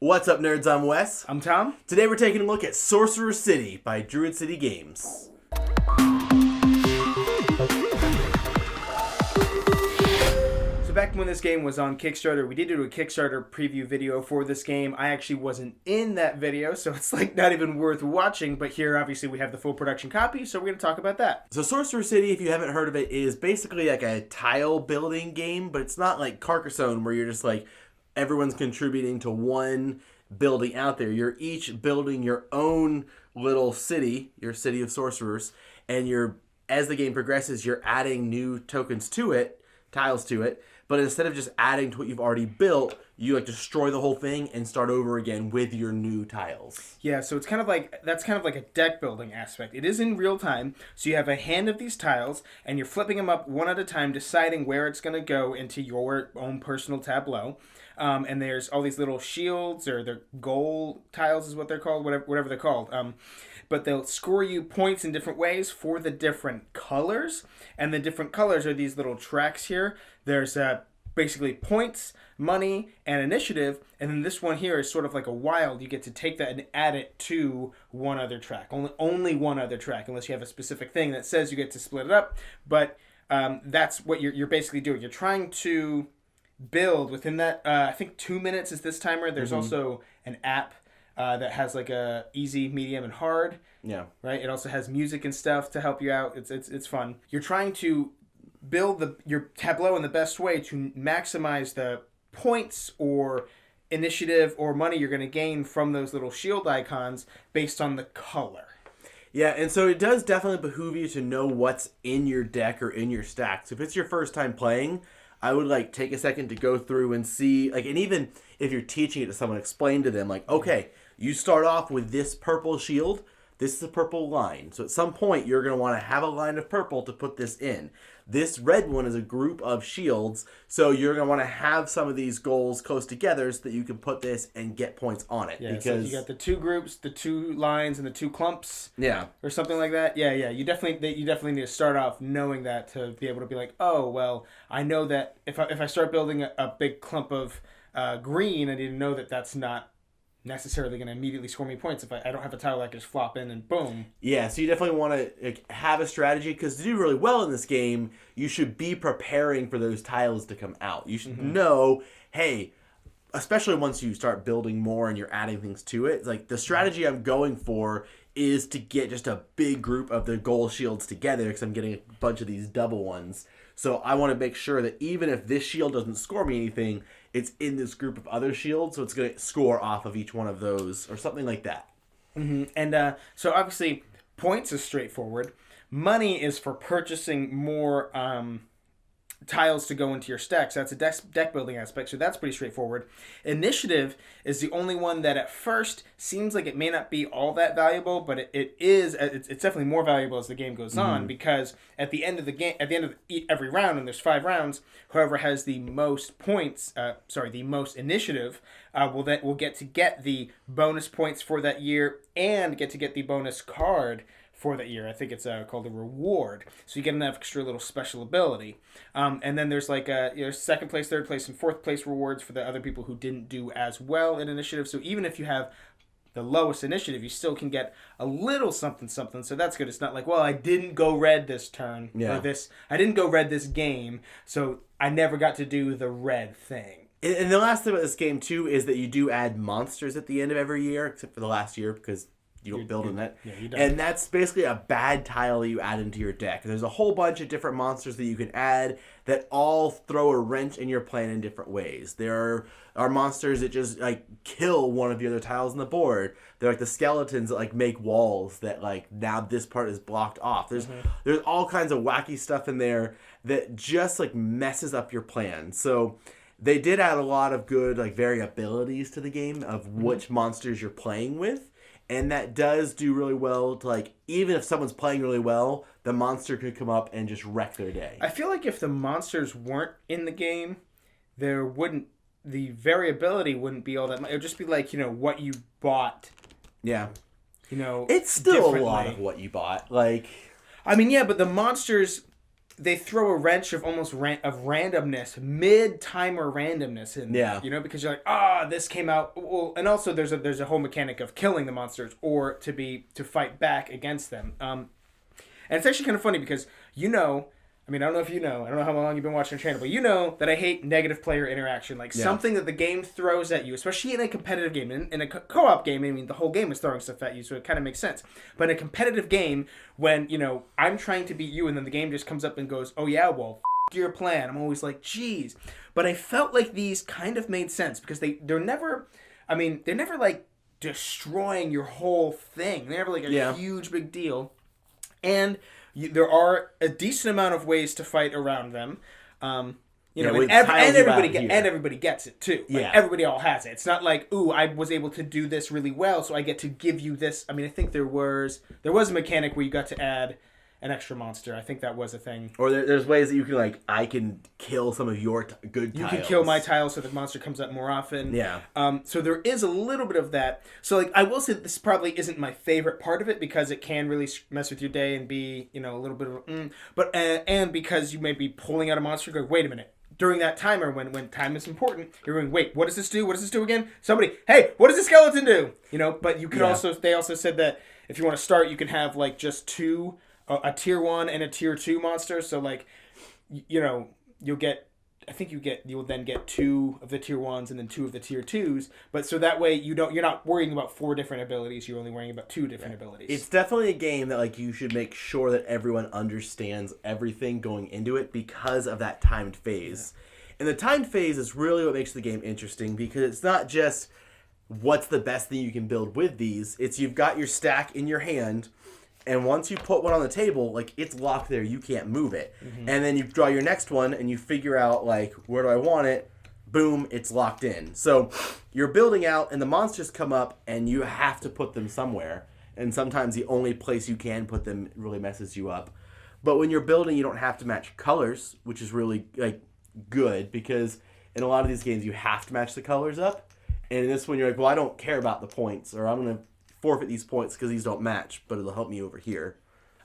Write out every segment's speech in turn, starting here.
What's up, nerds? I'm Wes. I'm Tom. Today we're taking a look at Sorcerer City by Druid City Games. So back when this game was on Kickstarter, we did do a Kickstarter preview video for this game. I actually wasn't in that video, so it's like not even worth watching, but here obviously we have the full production copy, so we're going to talk about that. So Sorcerer City, if you haven't heard of it, is basically like a tile building game, but it's not like Carcassonne where you're just like everyone's contributing to one building out there. You're each building your own little city, your city of sorcerers, and as the game progresses, you're adding new tokens to it, tiles to it, but instead of just adding to what you've already built, you like destroy the whole thing and start over again with your new tiles. Yeah, so it's kind of like a deck building aspect. It is in real time, so you have a hand of these tiles, and you're flipping them up one at a time, deciding where it's going to go into your own personal tableau. And there's all these little shields, or the goal tiles is what they're called, whatever they're called. But they'll score you points in different ways for the different colors. And the different colors are these little tracks here. There's basically points, money, and initiative. And then this one here is sort of like a wild. You get to take that and add it to one other track. Only one other track, unless you have a specific thing that says you get to split it up. But that's what you're basically doing. You're trying to build within that. I think 2 minutes is this timer. There's also an app that has like a easy, medium, and hard. Yeah. Right. It also has music and stuff to help you out. It's fun. You're trying to build your tableau in the best way to maximize the points or initiative or money you're going to gain from those little shield icons based on the color. Yeah, and so it does definitely behoove you to know what's in your deck or in your stack. So if it's your first time playing, I would take a second to go through and see, and even if you're teaching it to someone, explain to them, okay, you start off with this purple shield. This is a purple line. So at some point, you're going to want to have a line of purple to put this in. This red one is a group of shields. So you're going to want to have some of these goals close together so that you can put this and get points on it. Yeah, because so you got the two groups, the two lines, and the two clumps. Yeah. Or something like that. Yeah. You definitely need to start off knowing that to be able to be like, oh, well, I know that if I start building a big clump of green, I need to know that that's not necessarily going to immediately score me points if I don't have a tile that I can just flop in and boom. Yeah, so you definitely want to have a strategy, because to do really well in this game, you should be preparing for those tiles to come out. You should know, hey, especially once you start building more and you're adding things to it, it's the strategy I'm going for is to get just a big group of the gold shields together, because I'm getting a bunch of these double ones. So I want to make sure that even if this shield doesn't score me anything, it's in this group of other shields, so it's going to score off of each one of those, or something like that. Mm-hmm. And so obviously, points is straightforward. Money is for purchasing more tiles to go into your stack. So that's a deck building aspect, so that's pretty straightforward. Initiative is the only one that at first seems like it may not be all that valuable, but it's definitely more valuable as the game goes on, because at the end of the game, at the end of every round, and there's 5 rounds, whoever has the most points, the most initiative, will get to get the bonus points for that year and get to get the bonus card for that year. I think it's called a reward. So you get an extra little special ability. And then there's second place, third place, and fourth place rewards for the other people who didn't do as well in initiative. So even if you have the lowest initiative, you still can get a little something. So that's good. It's not like, well, I didn't go red this turn. Yeah. Or I didn't go red this game, so I never got to do the red thing. And the last thing about this game, too, is that you do add monsters at the end of every year, except for the last year, because you don't build in that. Yeah, you don't. And that's basically a bad tile that you add into your deck. There's a whole bunch of different monsters that you can add that all throw a wrench in your plan in different ways. There are monsters that just kill one of the other tiles on the board. They're like the skeletons that make walls that now this part is blocked off. There's all kinds of wacky stuff in there that just messes up your plan. So they did add a lot of good variabilities to the game of which monsters you're playing with. And that does do really well to even if someone's playing really well, the monster could come up and just wreck their day. I feel like if the monsters weren't in the game, the variability wouldn't be all that much. It would just be what you bought. Yeah. It's still a lot of what you bought. I mean, yeah, but the monsters they throw a wrench of almost of randomness, mid-timer randomness in there, you know, because you're like, this came out. Well, and also there's a whole mechanic of killing the monsters or to fight back against them. And it's actually kind of funny because, you know, I mean, I don't know if you know. I don't know how long you've been watching the channel, but you know that I hate negative player interaction. Like, something that the game throws at you, especially in a competitive game. In a co-op game, I mean, the whole game is throwing stuff at you, so it kind of makes sense. But in a competitive game, when, you know, I'm trying to beat you, and then the game just comes up and goes, oh yeah, well, your plan. I'm always like, geez. But I felt like these kind of made sense, because they're never, like, destroying your whole thing. They're never, like, a huge big deal. And there are a decent amount of ways to fight around them, you know, and everybody gets it too. Like, everybody all has it. It's not like, ooh, I was able to do this really well, so I get to give you this. I mean, I think there was a mechanic where you got to add an extra monster. I think that was a thing. Or there's ways that you can, like, I can kill some of your good tiles. You can kill my tiles so the monster comes up more often. Yeah. So there is a little bit of that. So, like, I will say that this probably isn't my favorite part of it, because it can really mess with your day and be, you know, a little bit of but and because you may be pulling out a monster and go, wait a minute. During that timer, when time is important, you're going, wait, what does this do? What does this do again? Somebody, hey, what does the skeleton do? You know, but you can they also said that if you want to start, you can have, like, just two, a tier 1 and a tier 2 monster. So, like, you know, you'll then get 2 of the tier 1s and then 2 of the tier 2s. But so that way you're not worrying about 4 different abilities. You're only worrying about 2 different abilities. It's definitely a game that, like, you should make sure that everyone understands everything going into it because of that timed phase. Yeah. And the timed phase is really what makes the game interesting, because it's not just what's the best thing you can build with these. It's you've got your stack in your hand, and once you put one on the table, like, it's locked there. You can't move it. Mm-hmm. And then you draw your next one, and you figure out, like, where do I want it? Boom, it's locked in. So you're building out, and the monsters come up, and you have to put them somewhere. And sometimes the only place you can put them really messes you up. But when you're building, you don't have to match colors, which is really, like, good, because in a lot of these games, you have to match the colors up. And in this one, you're like, well, I don't care about the points, or I'm going to forfeit these points because these don't match, but it'll help me over here.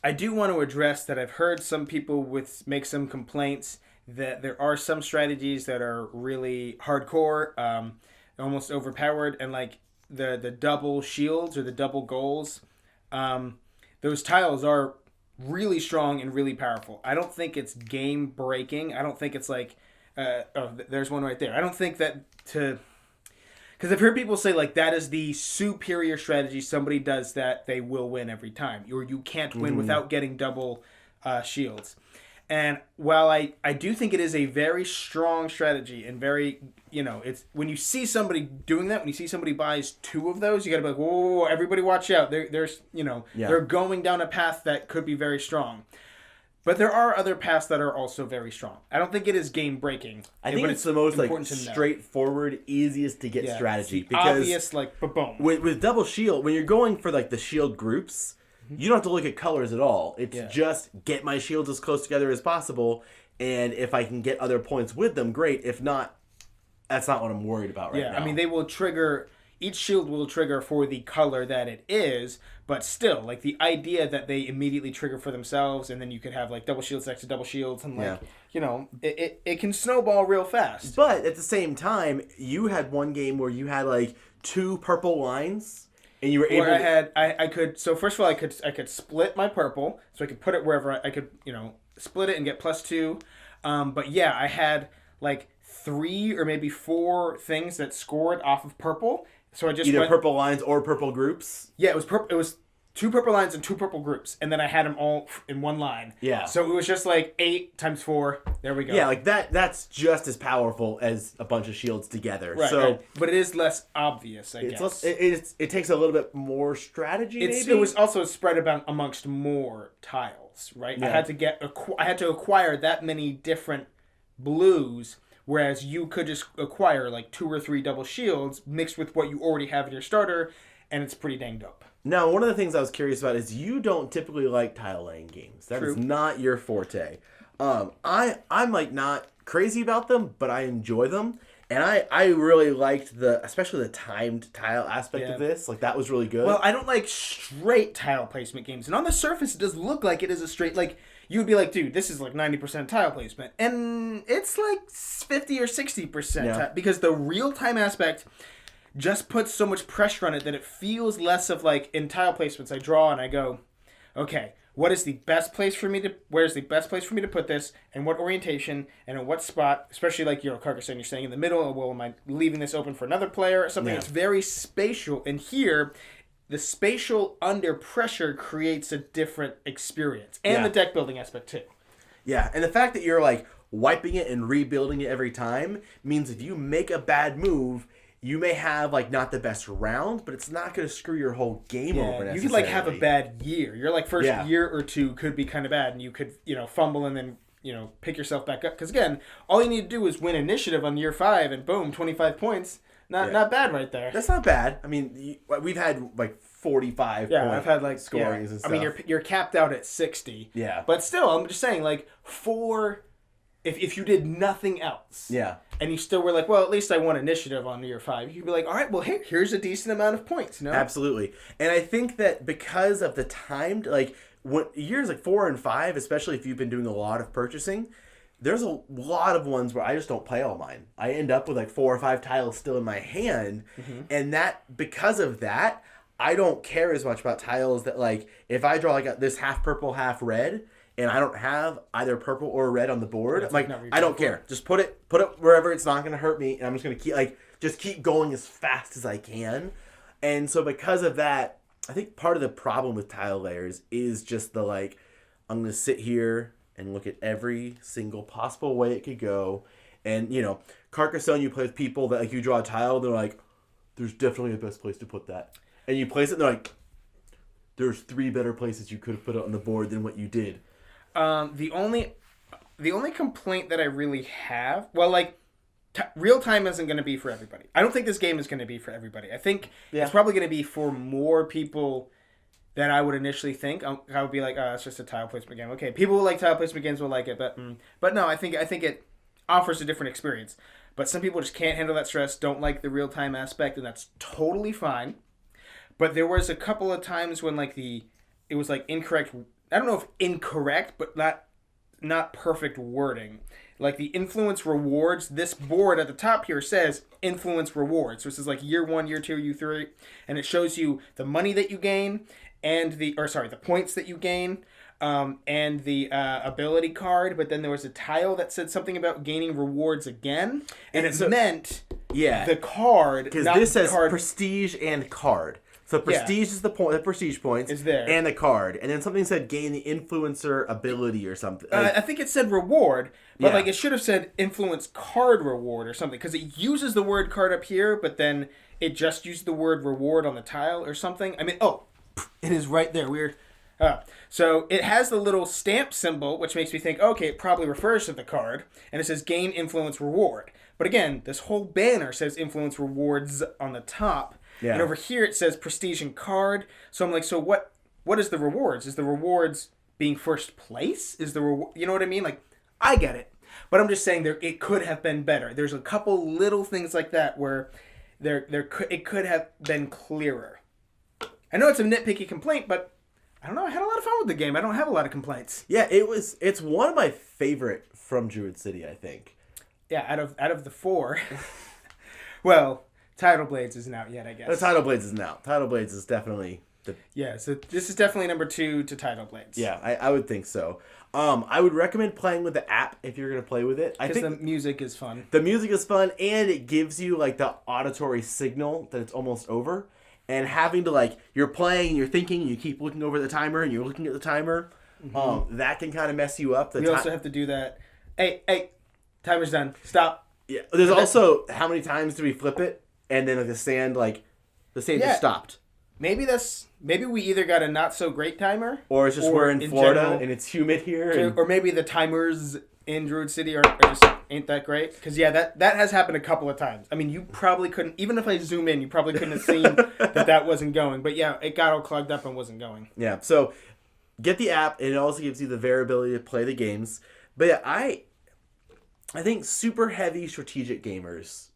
I do want to address that I've heard some people make some complaints that there are some strategies that are really hardcore, almost overpowered, and, like, the double shields or the double goals, those tiles are really strong and really powerful. I don't think it's game breaking. I don't think it's like, there's one right there. I don't think that because I've heard people say, like, that is the superior strategy. Somebody does that, they will win every time. Or you can't win without getting double shields. And while I do think it is a very strong strategy and very, you know, it's when you see somebody doing that, when you see somebody buys 2 of those, you got to be like, whoa, everybody watch out. There's, you know, they're going down a path that could be very strong. But there are other paths that are also very strong. I don't think it is game breaking. I think it's the most, like, straightforward, easiest to get strategy. Because obvious, like, boom. With double shield, when you're going for, like, the shield groups, you don't have to look at colors at all. It's just get my shields as close together as possible, and if I can get other points with them, great. If not, that's not what I'm worried about right now. I mean, they will trigger. Each shield will trigger for the color that it is, but still, like, the idea that they immediately trigger for themselves, and then you could have, like, double shields next to double shields, and, like, you know, it can snowball real fast. But at the same time, you had one game where you had, like, 2 purple lines, and you were able I could, so first of all, I could split my purple, so I could put it wherever I could, you know, split it and get +2. But yeah, I had, like, 3 or maybe 4 things that scored off of purple. So I just either purple lines or purple groups. Yeah, it was 2 purple lines and 2 purple groups, and then I had them all in one line. Yeah. So it was just like 8 times 4. There we go. Yeah, like that's just as powerful as a bunch of shields together. Right. So, right. But it is less obvious, I guess. It takes a little bit more strategy. Maybe it was also spread about amongst more tiles, right? Yeah. I had to acquire that many different blues. Whereas you could just acquire, like, 2 or 3 double shields mixed with what you already have in your starter, and it's pretty dang dope. Now, one of the things I was curious about is you don't typically like tile laying games. That is not your forte. I'm, like, not crazy about them, but I enjoy them. And I really liked especially the timed tile aspect of this. Like, that was really good. Well, I don't like straight tile placement games. And on the surface, it does look like it is a straight, like, you would be like, dude, this is like 90% tile placement. And it's like 50 or 60% because the real-time aspect just puts so much pressure on it that it feels less of like in tile placements I draw and I go, okay, where's the best place for me to put this, and what orientation, and in what spot, especially like, Carcassonne, you're saying in the middle, or well, am I leaving this open for another player or something? It's very spatial, and here, the spatial under pressure creates a different experience, and the deck building aspect too. Yeah, and the fact that you're like wiping it and rebuilding it every time means if you make a bad move, you may have like not the best round, but it's not going to screw your whole game over necessarily. You could like have a bad year. Your like first year or two could be kind of bad, and you could fumble and then pick yourself back up. Because again, all you need to do is win initiative on year 5, and boom, 25 points. Not bad right there. That's not bad. I mean, we've had like 45. Yeah, I've had like scorings and stuff. I mean, you're capped out at 60. Yeah, but still, I'm just saying like if you did nothing else. Yeah. And you still were like, well, at least I won initiative on year 5. You could be like, all right, well, here's a decent amount of points. No? Absolutely. And I think that because of the timed, like, years like 4 and 5, especially if you've been doing a lot of purchasing, there's a lot of ones where I just don't play all mine. I end up with like 4 or 5 tiles still in my hand. And because of that, I don't care as much about tiles that, like, if I draw like this half purple, half red, and I don't have either purple or red on the board, like I don't care. Just put it wherever it's not going to hurt me, and I'm just going to keep going as fast as I can. And so because of that, I think part of the problem with tile layers is just the like, I'm going to sit here and look at every single possible way it could go. And Carcassonne, you play with people that like you draw a tile, they're like, there's definitely a best place to put that, and you place it, and they're like, there's 3 better places you could have put it on the board than what you did. The only complaint that I really have, well, like, real time isn't going to be for everybody. I don't think this game is going to be for everybody. I think it's probably going to be for more people than I would initially think. I would be like, oh, it's just a tile placement game. Okay, people who like tile placement games will like it, but no, I think it offers a different experience. But some people just can't handle that stress, don't like the real time aspect, and that's totally fine. But there was a couple of times when like it was like incorrect. I don't know if incorrect, but not perfect wording. Like the influence rewards, this board at the top here says influence rewards. So this is like year 1, year 2, year 3, and it shows you the money that you gain and the points that you gain, and the ability card. But then there was a tile that said something about gaining rewards again, and it meant the card, because this says prestige and card. So prestige is the prestige points is there, and the card, and then something said gain the influencer ability or something. I think it said reward, but like it should have said influence card reward or something, because it uses the word card up here, but then it just used the word reward on the tile or something. I mean, it is right there. Weird. So it has the little stamp symbol, which makes me think, okay, it probably refers to the card, and it says gain influence reward. But again, this whole banner says influence rewards on the top. Yeah. And over here it says prestige and card. So I'm like, so what is the rewards? Is the rewards being first place? Is the you know what I mean? Like, I get it. But I'm just saying it could have been better. There's a couple little things like that where it could have been clearer. I know it's a nitpicky complaint, but I don't know. I had a lot of fun with the game. I don't have a lot of complaints. Yeah, it's one of my favorite from Druid City, I think. Yeah, out of the 4. Well, Tidal Blades isn't out yet, I guess. Tidal Blades isn't out. Tidal Blades is definitely so this is definitely number 2 to Tidal Blades. Yeah, I would think so. I would recommend playing with the app if you're going to play with it. I think the music is fun. The music is fun, and it gives you like the auditory signal that it's almost over. And having to like, you're playing, you're thinking, you keep looking over the timer, and you're looking at the timer. That can kind of mess you up. We also have to do that. Hey, timer's done. Stop. Yeah. There's also how many times do we flip it? And then the sand just stopped. Maybe we either got a not so great timer, or it's just we're in Florida general, and it's humid here, or maybe the timers in Druid City are just ain't that great. Because that has happened a couple of times. I mean, you probably couldn't, even if I zoom in, you probably couldn't have seen that wasn't going. But yeah, it got all clogged up and wasn't going. Yeah, so get the app, and it also gives you the variability to play the games. But yeah, I think super heavy strategic gamers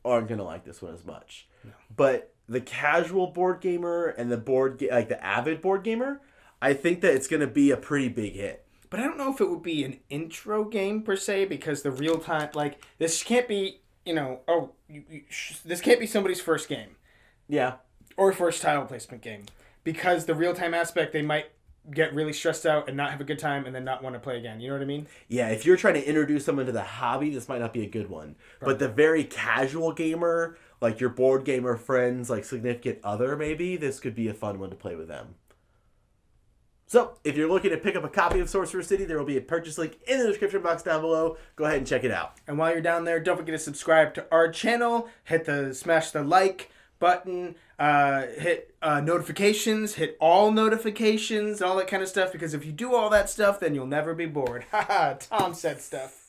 aren't gonna like this one as much. No. But the casual board gamer and the the avid board gamer, I think that it's gonna be a pretty big hit. But I don't know if it would be an intro game per se, because the real time, like, this can't be, this can't be somebody's first game. Yeah. Or first tile placement game. Because the real time aspect, they might get really stressed out and not have a good time and then not want to play again. You know what I mean? Yeah, if you're trying to introduce someone to the hobby, this might not be a good one. Right. But the very casual gamer, like your board gamer friends, like significant other maybe, this could be a fun one to play with them. So, if you're looking to pick up a copy of Sorcerer City, there will be a purchase link in the description box down below. Go ahead and check it out. And while you're down there, don't forget to subscribe to our channel. Smash the like button, hit notifications, hit all notifications, all that kind of stuff. Because if you do all that stuff, then you'll never be bored. Haha, Tom said stuff.